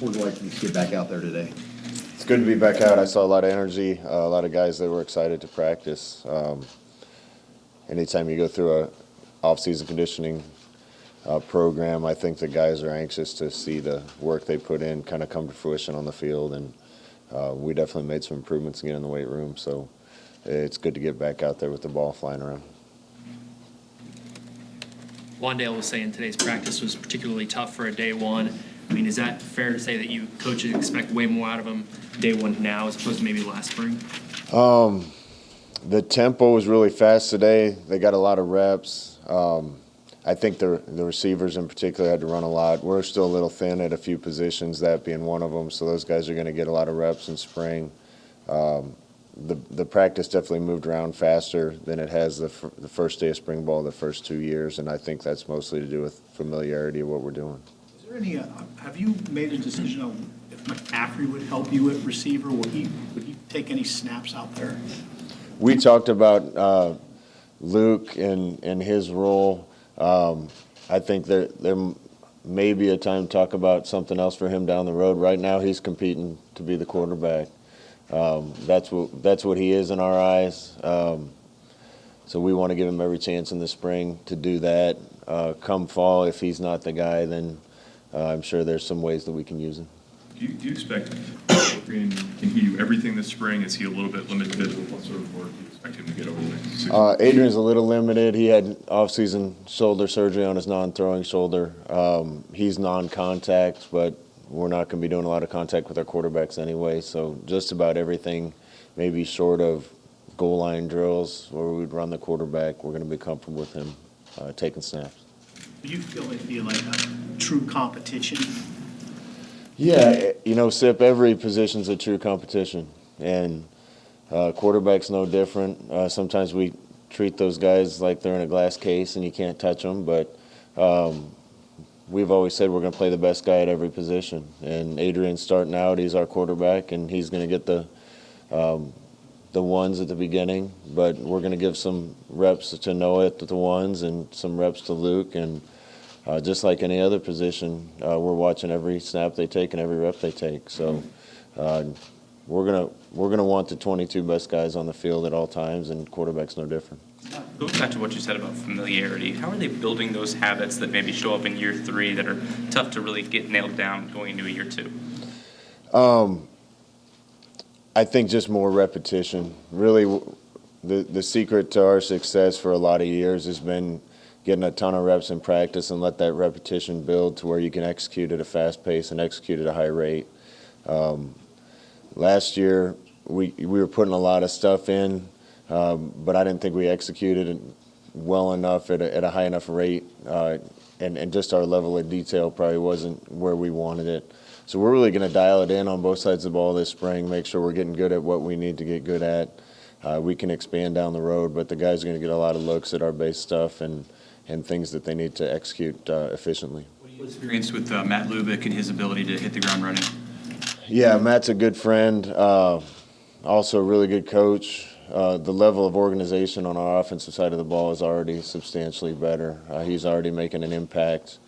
What was it like to just get back out there today? It's good to be back out. I saw a lot of energy, a lot of guys that were excited to practice. Anytime you go through a off-season conditioning program, I think the guys are anxious to see the work they put in kind of come to fruition on the field, and we definitely made some improvements again in the weight room. So it's good to get back out there with the ball flying around. Wandale was saying today's practice was particularly tough for a day one. I mean, is that fair to say that you coaches expect way more out of him day one now as opposed to maybe last spring? The tempo was really fast today. They got a lot of reps. I think the receivers in particular had to run a lot. We're still a little thin at a few positions, that being one of them, so those guys are going to get a lot of reps in spring. The practice definitely moved around faster than it has the first day of spring ball the first 2 years, and I think that's mostly to do with familiarity of what we're doing. Is there any, have you made a decision on if McCaffrey would help you at receiver? Would he take any snaps out there? We talked about Luke and his role. I think there may be a time to talk about something else for him down the road. Right now he's competing to be the quarterback. That's what he is in our eyes. So we want to give him every chance in the spring to do that. Come fall, if he's not the guy, then I'm sure there's some ways that we can use him. Do you expect can he do everything this spring? Is he a little bit limited with what sort of work you expect him to get over the next 6 months? Adrian's a little limited. He had off-season shoulder surgery on his non-throwing shoulder. He's non-contact, but we're not going to be doing a lot of contact with our quarterbacks anyway. So just about everything, maybe short of goal line drills where we'd run the quarterback, we're going to be comfortable with him taking snaps. Do you feel it'd be like a true competition? Yeah, Sip, every position's a true competition, and quarterback's no different. Sometimes we treat those guys like they're in a glass case and you can't touch them, but we've always said we're going to play the best guy at every position. And Adrian's starting out, he's our quarterback, and he's going to get the ones at the beginning, but we're going to give some reps to Noah at the ones and some reps to Luke, and just like any other position, we're watching every snap they take and every rep they take. So we're gonna want the 22 best guys on the field at all times, and quarterback's no different. Going back to what you said about familiarity, how are they building those habits that maybe show up in year 3 that are tough to really get nailed down going into a year 2? I think just more repetition. Really, the secret to our success for a lot of years has been getting a ton of reps in practice and let that repetition build to where you can execute at a fast pace and execute at a high rate. Last year, we were putting a lot of stuff in, but I didn't think we executed it well enough at a high enough rate, and just our level of detail probably wasn't where we wanted it. So we're really going to dial it in on both sides of the ball this spring, make sure we're getting good at what we need to get good at. We can expand down the road, but the guys are going to get a lot of looks at our base stuff and things that they need to execute efficiently. What do you experience with Matt Lubick and his ability to hit the ground running? Yeah, Matt's a good friend, also a really good coach. The level of organization on our offensive side of the ball is already substantially better. He's already making an impact.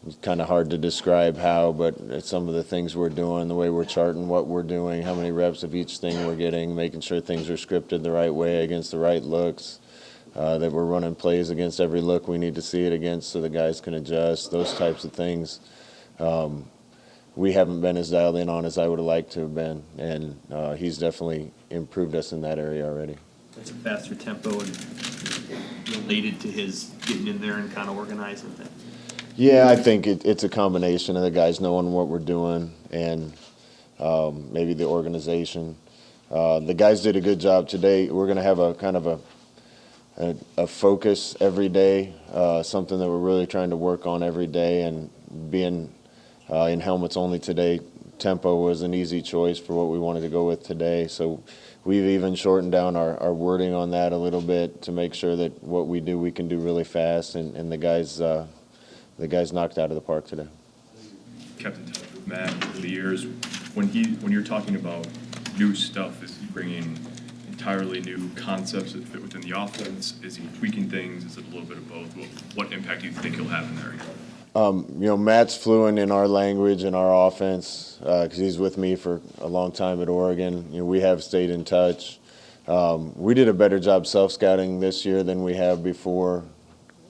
It's kind of hard to describe how, but some of the things we're doing, the way we're charting what we're doing, how many reps of each thing we're getting, making sure things are scripted the right way against the right looks, that we're running plays against every look we need to see it against so the guys can adjust, those types of things. We haven't been as dialed in on as I would have liked to have been, and he's definitely improved us in that area already. That's a faster tempo and related to his getting in there and kind of organizing things. Yeah, I think it's a combination of the guys knowing what we're doing and maybe the organization. The guys did a good job today. We're going to have a kind of a focus every day, something that we're really trying to work on every day, and being in helmets only today, tempo was an easy choice for what we wanted to go with today. So we've even shortened down our wording on that a little bit to make sure that what we do, we can do really fast, and the guys knocked out of the park today. Kept in touch with Matt over the years. When you're talking about new stuff, is he bringing entirely new concepts that fit within the offense? Is he tweaking things? Is it a little bit of both? What impact do you think he'll have in there? Matt's fluent in our language and our offense because he's with me for a long time at Oregon. We have stayed in touch. We did a better job self-scouting this year than we have before,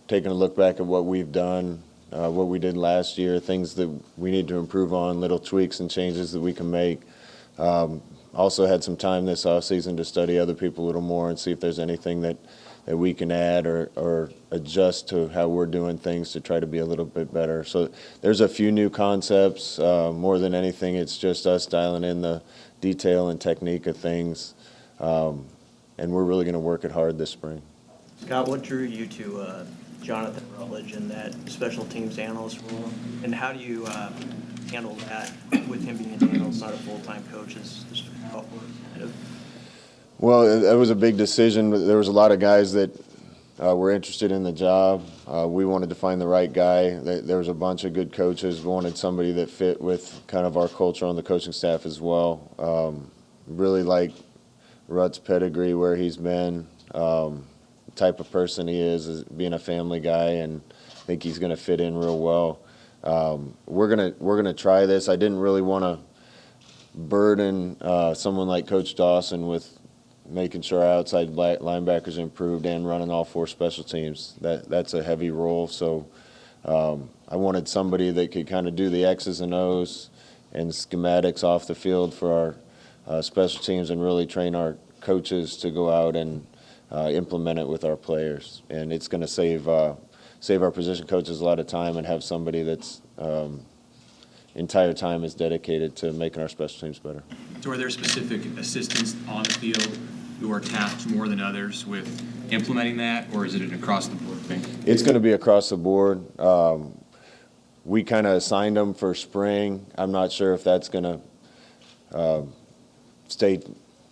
taking a look back at what we've done, what we did last year, things that we need to improve on, little tweaks and changes that we can make. Also had some time this offseason to study other people a little more and see if there's anything that we can add or adjust to how we're doing things to try to be a little bit better. So there's a few new concepts. More than anything, it's just us dialing in the detail and technique of things. And we're really going to work it hard this spring. Scott, what drew you to Jonathan Rutledge in that special teams analyst role? And how do you handle that with him being an analyst, not a full-time coach? Is how it works? Well, it was a big decision. There was a lot of guys that were interested in the job. We wanted to find the right guy. There was a bunch of good coaches. We wanted somebody that fit with kind of our culture on the coaching staff as well. Really like Rutt's pedigree, where he's been, the type of person he is being a family guy, and I think he's going to fit in real well. We're gonna try this. I didn't really want to burden someone like Coach Dawson with making sure our outside linebackers improved and running all 4 special teams. That's a heavy role. So I wanted somebody that could kind of do the X's and O's and schematics off the field for our special teams and really train our coaches to go out and implement it with our players. And it's going to save our position coaches a lot of time and have somebody that's entire time is dedicated to making our special teams better. So are there specific assistants on the field who are tasked more than others with implementing that, or is it an across-the-board thing? It's going to be across the board. We kind of assigned them for spring. I'm not sure if that's going to stay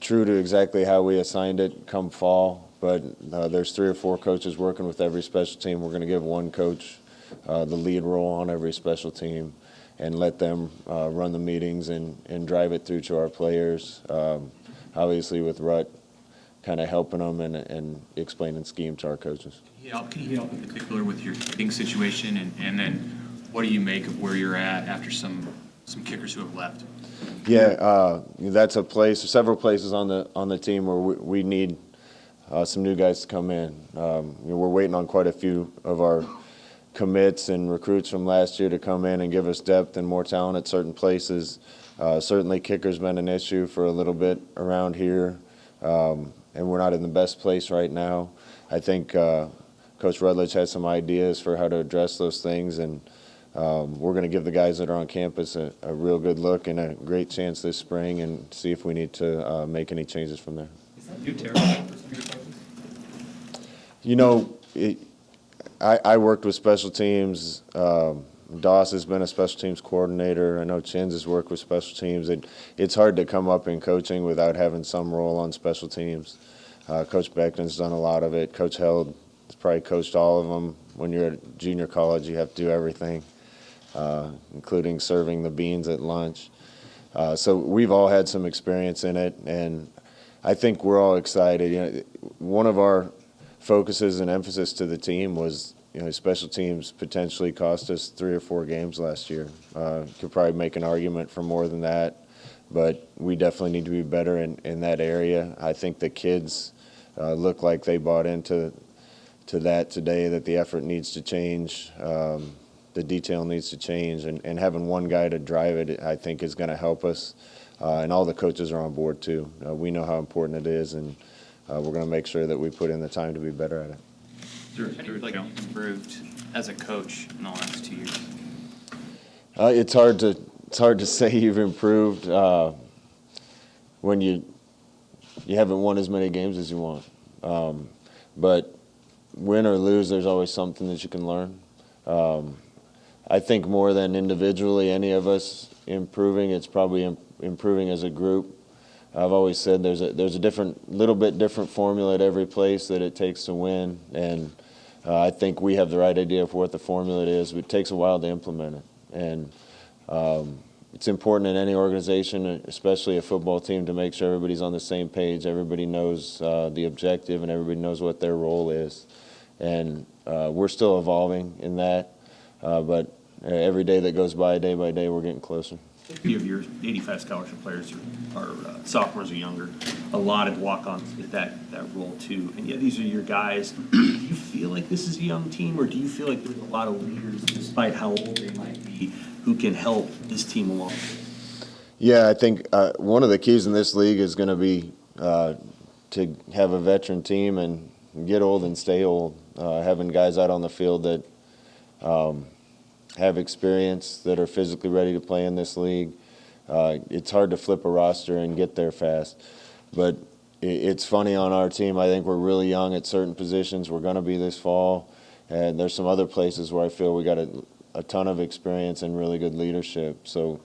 true to exactly how we assigned it come fall, but there's 3 or 4 coaches working with every special team. We're going to give one coach the lead role on every special team and let them run the meetings and drive it through to our players. Obviously with Rutt kind of helping them and explaining scheme to our coaches. Can you help in particular with your kicking situation, and then what do you make of where you're at after some kickers who have left? Yeah, that's a place, several places on the team where we need some new guys to come in. We're waiting on quite a few of our commits and recruits from last year to come in and give us depth and more talent at certain places. Certainly kicker's been an issue for a little bit around here, and we're not in the best place right now. I think Coach Rutledge has some ideas for how to address those things, and we're going to give the guys that are on campus a real good look and a great chance this spring and see if we need to make any changes from there. Is that new territory for some of your coaches? I worked with special teams. Doss has been a special teams coordinator. I know Chins has worked with special teams. It's hard to come up in coaching without having some role on special teams. Coach Beckton's done a lot of it. Coach Held has probably coached all of them. When you're at junior college, you have to do everything, including serving the beans at lunch. So we've all had some experience in it, and I think we're all excited. One of our focuses and emphasis to the team was, special teams potentially cost us 3 or 4 games last year. Could probably make an argument for more than that, but we definitely need to be better in that area. I think the kids look like they bought into that today, that the effort needs to change, the detail needs to change, and having one guy to drive it, I think, is going to help us. And all the coaches are on board too. We know how important it is, and we're going to make sure that we put in the time to be better at it. How do you feel like you've improved as a coach in the last 2 years? It's hard to say you've improved when you haven't won as many games as you want. But win or lose, there's always something that you can learn. I think more than individually any of us improving, it's probably improving as a group. I've always said there's a little bit different formula at every place that it takes to win, and I think we have the right idea of what the formula is, but it takes a while to implement it. And it's important in any organization, especially a football team, to make sure everybody's on the same page, everybody knows the objective, and everybody knows what their role is. And we're still evolving in that, but every day that goes by day, we're getting closer. 50 of your 85 scholarship players are sophomores or younger. A lot of walk-ons at that role too. And yet these are your guys. Do you feel like this is a young team, or do you feel like there's a lot of leaders, despite how old they might be, who can help this team along? Yeah, I think one of the keys in this league is going to be to have a veteran team and get old and stay old. Having guys out on the field that have experience, that are physically ready to play in this league. It's hard to flip a roster and get there fast. But it's funny on our team. I think we're really young at certain positions. We're going to be this fall. And there's some other places where I feel we got a ton of experience and really good leadership. So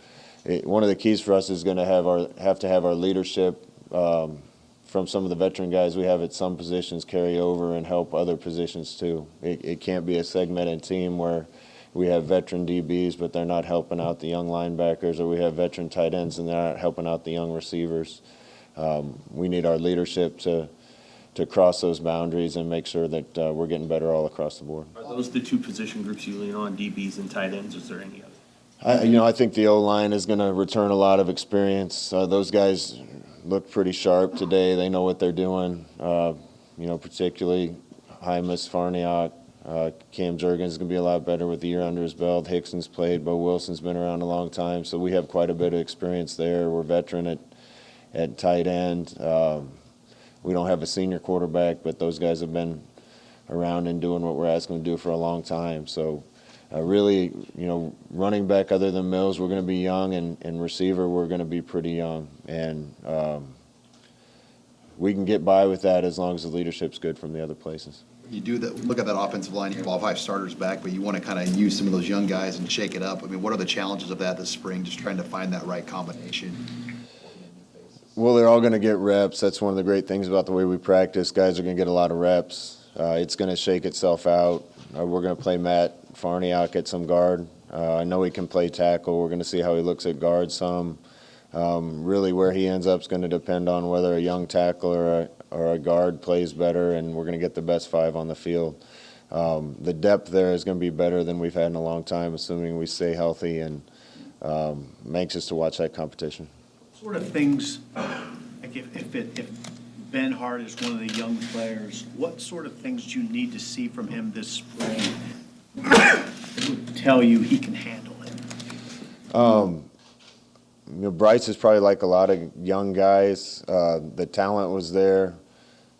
one of the keys for us is going to have our leadership from some of the veteran guys we have at some positions carry over and help other positions too. It can't be a segmented team where we have veteran DBs, but they're not helping out the young linebackers, or we have veteran tight ends and they're not helping out the young receivers. We need our leadership to cross those boundaries and make sure that we're getting better all across the board. Are those the two position groups you lean on, DBs and tight ends? Is there any other? I think the O-line is going to return a lot of experience. Those guys look pretty sharp today. They know what they're doing. Particularly Hymus, Farniok, Cam Jurgens is going to be a lot better with the year under his belt. Hickson's played. Bo Wilson's been around a long time, so we have quite a bit of experience there. We're veteran at tight end. We don't have a senior quarterback, but those guys have been around and doing what we're asking them to do for a long time. So really, running back other than Mills, we're going to be young, and receiver, we're going to be pretty young. And we can get by with that as long as the leadership's good from the other places. You do that, look at that offensive line, you have all 5 starters back, but you want to kind of use some of those young guys and shake it up. I mean, what are the challenges of that this spring, just trying to find that right combination? Well, they're all going to get reps. That's one of the great things about the way we practice. Guys are going to get a lot of reps. It's going to shake itself out. We're going to play Matt Farniok at some guard. I know he can play tackle. We're going to see how he looks at guard some. Really where he ends up is going to depend on whether a young tackle or a guard plays better, and we're going to get the best 5 on the field. The depth there is going to be better than we've had in a long time, assuming we stay healthy, and I'm anxious to watch that competition. Sort of things, like if Ben Hart is one of the young players, what sort of things do you need to see from him this spring that would tell you he can handle it? Bryce is probably like a lot of young guys. The talent was there.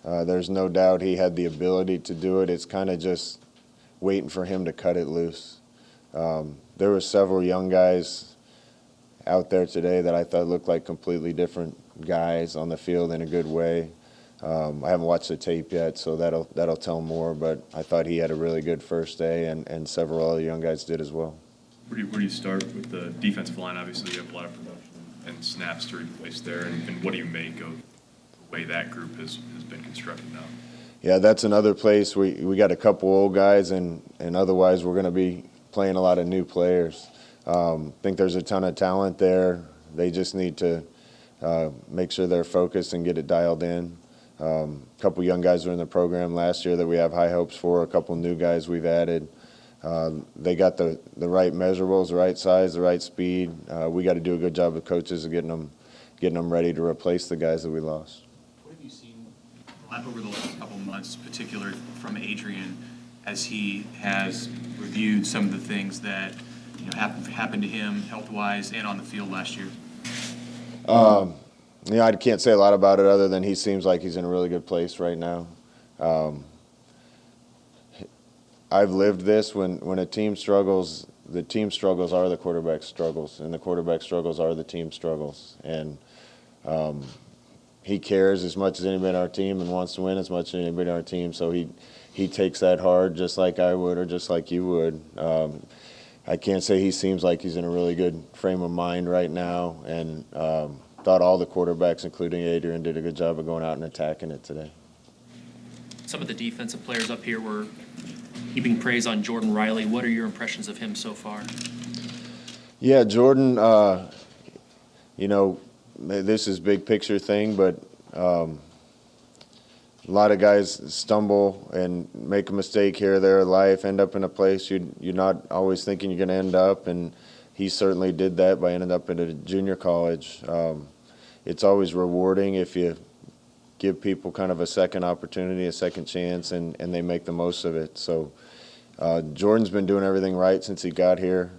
There's no doubt he had the ability to do it. It's kind of just waiting for him to cut it loose. There were several young guys out there today that I thought looked like completely different guys on the field in a good way. I haven't watched the tape yet, so that'll tell more, but I thought he had a really good first day, and several other young guys did as well. Where do you start with the defensive line? Obviously, you have a lot of production and snaps to replace there, and what do you make of the way that group has been constructed now? Yeah, that's another place. We got a couple old guys, and otherwise we're going to be playing a lot of new players. I think there's a ton of talent there. They just need to make sure they're focused and get it dialed in. A couple young guys were in the program last year that we have high hopes for. A couple new guys we've added. They got the right measurables, the right size, the right speed. We got to do a good job with coaches of getting them ready to replace the guys that we lost. What have you seen over the last couple of months, particularly from Adrian, as he has reviewed some of the things that happened to him health-wise and on the field last year? I can't say a lot about it other than he seems like he's in a really good place right now. I've lived this. When a team struggles, the team struggles are the quarterback struggles, and the quarterback struggles are the team struggles. And he cares as much as anybody on our team and wants to win as much as anybody on our team, so he takes that hard just like I would or just like you would. I can't say he seems like he's in a really good frame of mind right now, and thought all the quarterbacks, including Adrian, did a good job of going out and attacking it today. Some of the defensive players up here were heaping praise on Jordan Riley. What are your impressions of him so far? Yeah, Jordan, this is big picture thing, but a lot of guys stumble and make a mistake here or there in life, end up in a place you're not always thinking you're going to end up, and he certainly did that by ending up in a junior college. It's always rewarding if you give people kind of a second opportunity, a second chance, and they make the most of it. So Jordan's been doing everything right since he got here.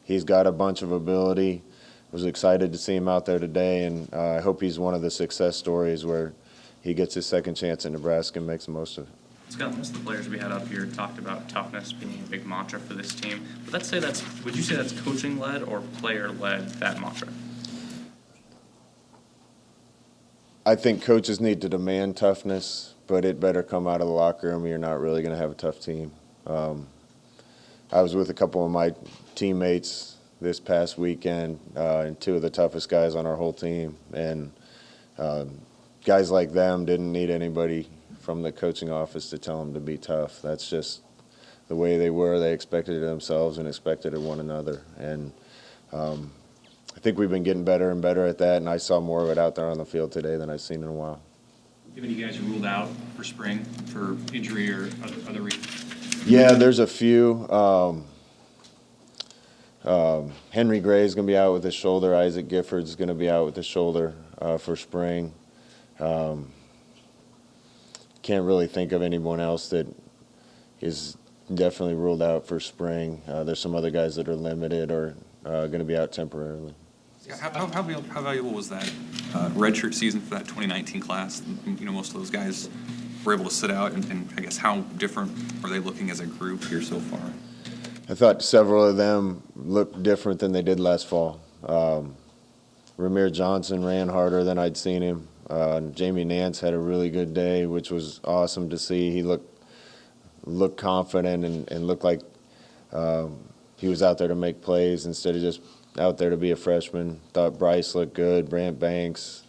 He's got a bunch of ability. Was excited to see him out there today, and I hope he's one of the success stories where he gets his second chance in Nebraska and makes the most of it. Scott, most of the players we had up here talked about toughness being a big mantra for this team. Would you say that's coaching led or player led, that mantra? I think coaches need to demand toughness, but it better come out of the locker room or you're not really going to have a tough team. I was with a couple of my teammates this past weekend, and two of the toughest guys on our whole team. And guys like them didn't need anybody from the coaching office to tell them to be tough. That's just the way they were. They expected it themselves and expected it of one another. And I think we've been getting better and better at that, and I saw more of it out there on the field today than I've seen in a while. Do any guys ruled out for spring for injury or other reasons? Yeah, there's a few. Henry Gray is going to be out with his shoulder. Isaac Gifford's going to be out with his shoulder for spring. Can't really think of anyone else that is definitely ruled out for spring. There's some other guys that are limited or going to be out temporarily. How valuable was that redshirt season for that 2019 class? Most of those guys were able to sit out, and I guess how different are they looking as a group here so far? I thought several of them looked different than they did last fall. Ramir Johnson ran harder than I'd seen him. Jamie Nance had a really good day, which was awesome to see. He looked confident and looked like he was out there to make plays instead of just out there to be a freshman. Thought Bryce looked good, Brant Banks,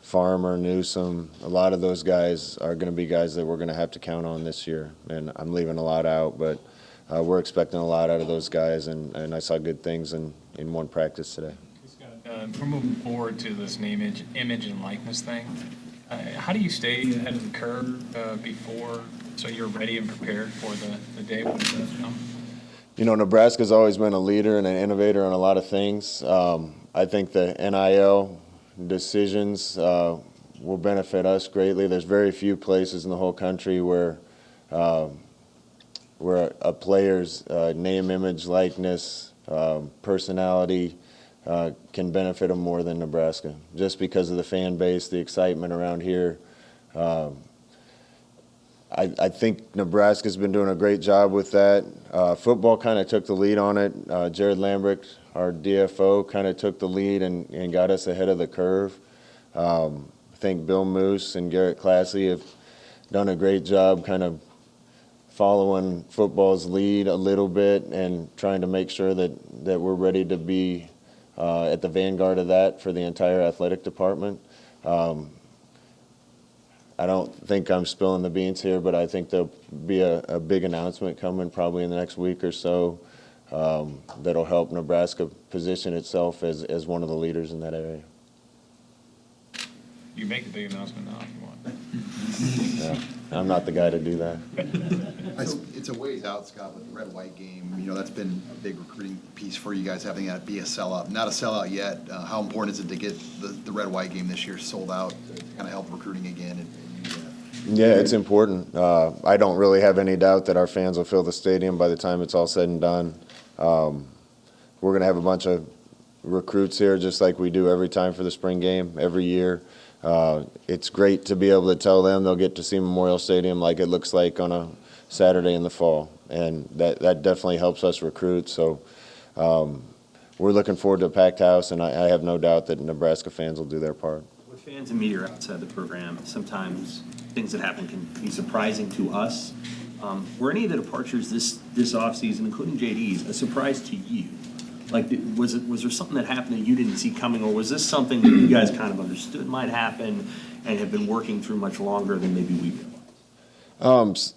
Farmer, Newsom. A lot of those guys are going to be guys that we're going to have to count on this year. And I'm leaving a lot out, but we're expecting a lot out of those guys, and I saw good things in one practice today. We're moving forward to this image and likeness thing. How do you stay ahead of the curve before, so you're ready and prepared for the day when it does come? Nebraska's always been a leader and an innovator on a lot of things. I think the NIL decisions will benefit us greatly. There's very few places in the whole country where a player's name, image, likeness, personality can benefit them more than Nebraska, just because of the fan base, the excitement around here. I think Nebraska's been doing a great job with that. Football kind of took the lead on it. Jared Lambrick, our DFO, kind of took the lead and got us ahead of the curve. I think Bill Moose and Garrett Classy have done a great job kind of following football's lead a little bit and trying to make sure that we're ready to be at the vanguard of that for the entire athletic department. I don't think I'm spilling the beans here, but I think there'll be a big announcement coming probably in the next week or so that'll help Nebraska position itself as one of the leaders in that area. You make the big announcement now if you want. Yeah, I'm not the guy to do that. It's a ways out, Scott, with the red-white game. That's been a big recruiting piece for you guys, having that be a sellout. Not a sellout yet. How important is it to get the red-white game this year sold out to kind of help recruiting again? Yeah, it's important. I don't really have any doubt that our fans will fill the stadium by the time it's all said and done. We're going to have a bunch of recruits here just like we do every time for the spring game, every year. It's great to be able to tell them they'll get to see Memorial Stadium like it looks like on a Saturday in the fall, and that definitely helps us recruit. So we're looking forward to a packed house, and I have no doubt that Nebraska fans will do their part. With fans and media outside the program, sometimes things that happen can be surprising to us. Were any of the departures this offseason, including JD's, a surprise to you? Like, was there something that happened that you didn't see coming, or was this something that you guys kind of understood might happen and have been working through much longer than maybe we realized?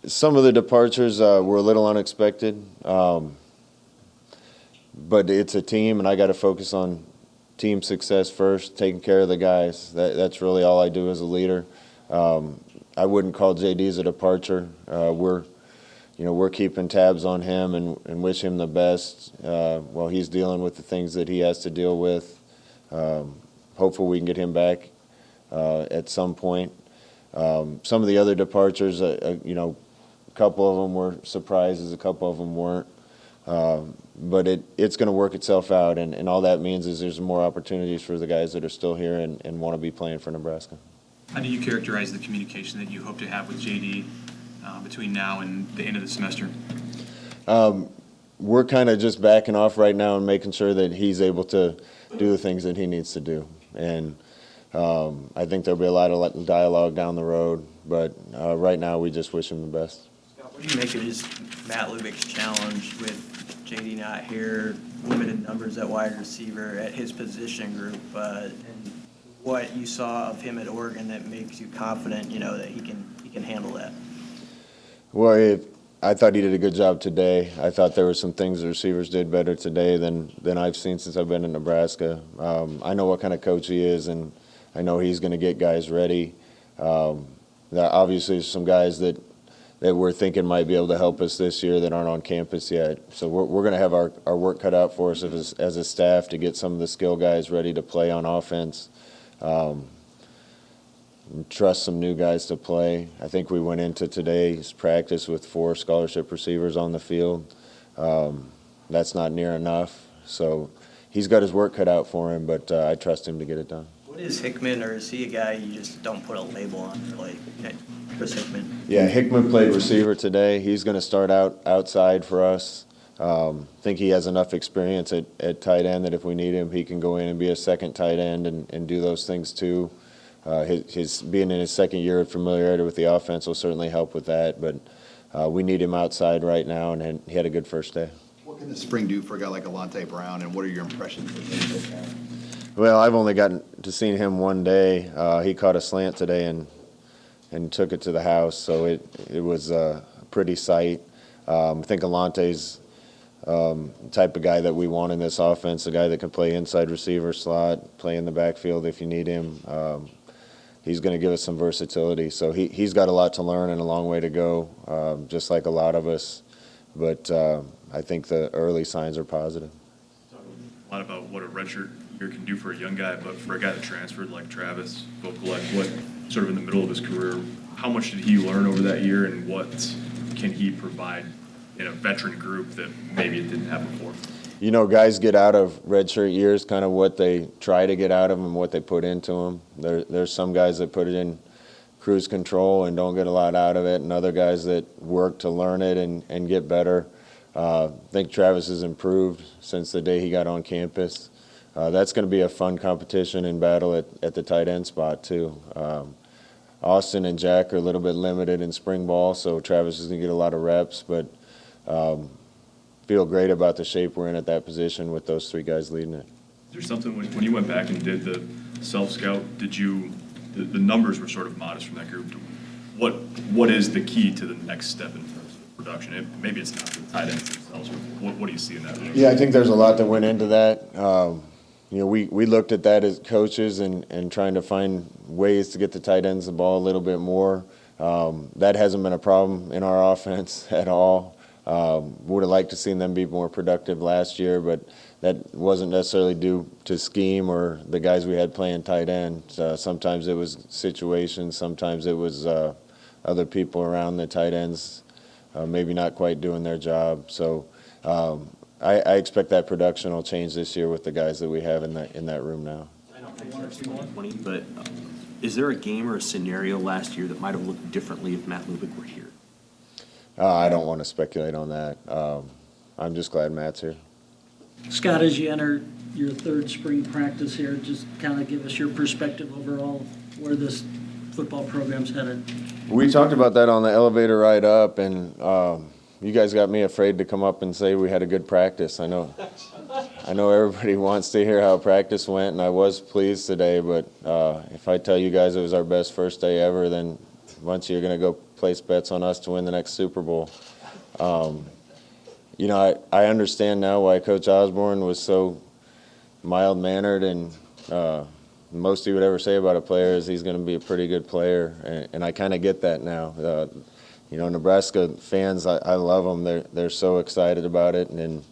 Some of the departures were a little unexpected, but it's a team, and I got to focus on team success first, taking care of the guys. That's really all I do as a leader. I wouldn't call JD's a departure. We're keeping tabs on him and wish him the best while he's dealing with the things that he has to deal with. Hopefully we can get him back at some point. Some of the other departures, a couple of them were surprises, a couple of them weren't. But it's going to work itself out, and all that means is there's more opportunities for the guys that are still here and want to be playing for Nebraska. How do you characterize the communication that you hope to have with JD between now and the end of the semester? We're kind of just backing off right now and making sure that he's able to do the things that he needs to do. And I think there'll be a lot of dialogue down the road, but right now we just wish him the best. What do you make of just Matt Lubick's challenge with JD not here, limited numbers at wide receiver at his position group, and what you saw of him at Oregon that makes you confident, that he can handle that? Well, I thought he did a good job today. I thought there were some things the receivers did better today than I've seen since I've been in Nebraska. I know what kind of coach he is, and I know he's going to get guys ready. Obviously, there's some guys that we're thinking might be able to help us this year that aren't on campus yet. So we're going to have our work cut out for us as a staff to get some of the skill guys ready to play on offense. Trust some new guys to play. I think we went into today's practice with 4 scholarship receivers on the field. That's not near enough. So he's got his work cut out for him, but I trust him to get it done. What is Hickman, or is he a guy you just don't put a label on, really? Chris Hickman? Yeah, Hickman played receiver today. He's going to start out outside for us. Think he has enough experience at tight end that if we need him, he can go in and be a second tight end and do those things too. His being in his second year of familiarity with the offense will certainly help with that, but we need him outside right now, and he had a good first day. What can the spring do for a guy like Alante Brown, and what are your impressions of him so far? Well, I've only gotten to see him one day. He caught a slant today and took it to the house, so it was a pretty sight. I think Alante's type of guy that we want in this offense, a guy that can play inside receiver slot, play in the backfield if you need him. He's going to give us some versatility. So he's got a lot to learn and a long way to go, just like a lot of us. But I think the early signs are positive. A lot about what a redshirt year can do for a young guy, but for a guy that transferred like Travis Vokolek, what sort of in the middle of his career, how much did he learn over that year, and what can he provide in a veteran group that maybe it didn't have before? Guys get out of redshirt years kind of what they try to get out of them and what they put into them. There's some guys that put it in cruise control and don't get a lot out of it, and other guys that work to learn it and get better. I think Travis has improved since the day he got on campus. That's going to be a fun competition and battle at the tight end spot too. Austin and Jack are a little bit limited in spring ball, so Travis is going to get a lot of reps, but feel great about the shape we're in at that position with those 3 guys leading it. Is there something, when you went back and did the self-scout, the numbers were sort of modest from that group. What is the key to the next step in terms of production? Maybe it's not the tight ends themselves, but what do you see in that? Yeah, I think there's a lot that went into that. We looked at that as coaches and trying to find ways to get the tight ends the ball a little bit more. That hasn't been a problem in our offense at all. Would have liked to seen them be more productive last year, but that wasn't necessarily due to scheme or the guys we had playing tight end. Sometimes it was situations, sometimes it was other people around the tight ends maybe not quite doing their job. So I expect that production will change this year with the guys that we have in that room now. I don't think it's 2020, but is there a game or a scenario last year that might have looked differently if Matt Lubick were here? I don't want to speculate on that. I'm just glad Matt's here. Scott, as you enter your 3rd spring practice here, just kind of give us your perspective overall where this football program's headed. We talked about that on the elevator ride up, and you guys got me afraid to come up and say we had a good practice. I know everybody wants to hear how practice went, and I was pleased today, but if I tell you guys it was our best first day ever, then a bunch of you are going to go place bets on us to win the next Super Bowl. I understand now why Coach Osborne was so mild-mannered, and most he would ever say about a player is he's going to be a pretty good player, and I kind of get that now. You know, Nebraska fans, I love them. They're so excited about it, and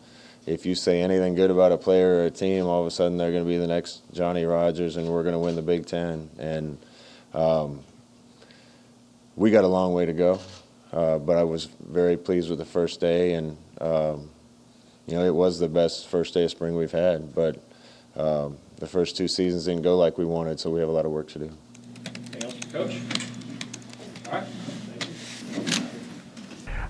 if you say anything good about a player or a team, all of a sudden they're going to be the next Johnny Rodgers, and we're going to win the Big Ten. And we got a long way to go, but I was very pleased with the first day, and you know, it was the best first day of spring we've had. But the first 2 seasons didn't go like we wanted, so we have a lot of work to do. Anything else, Coach? All right.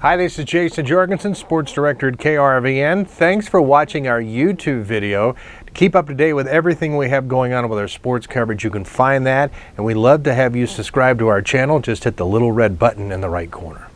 Hi, this is Jason Jorgensen, Sports Director at KRVN. Thanks for watching our YouTube video. To keep up to date with everything we have going on with our sports coverage, you can find that, and we'd love to have you subscribe to our channel. Just hit the little red button in the right corner.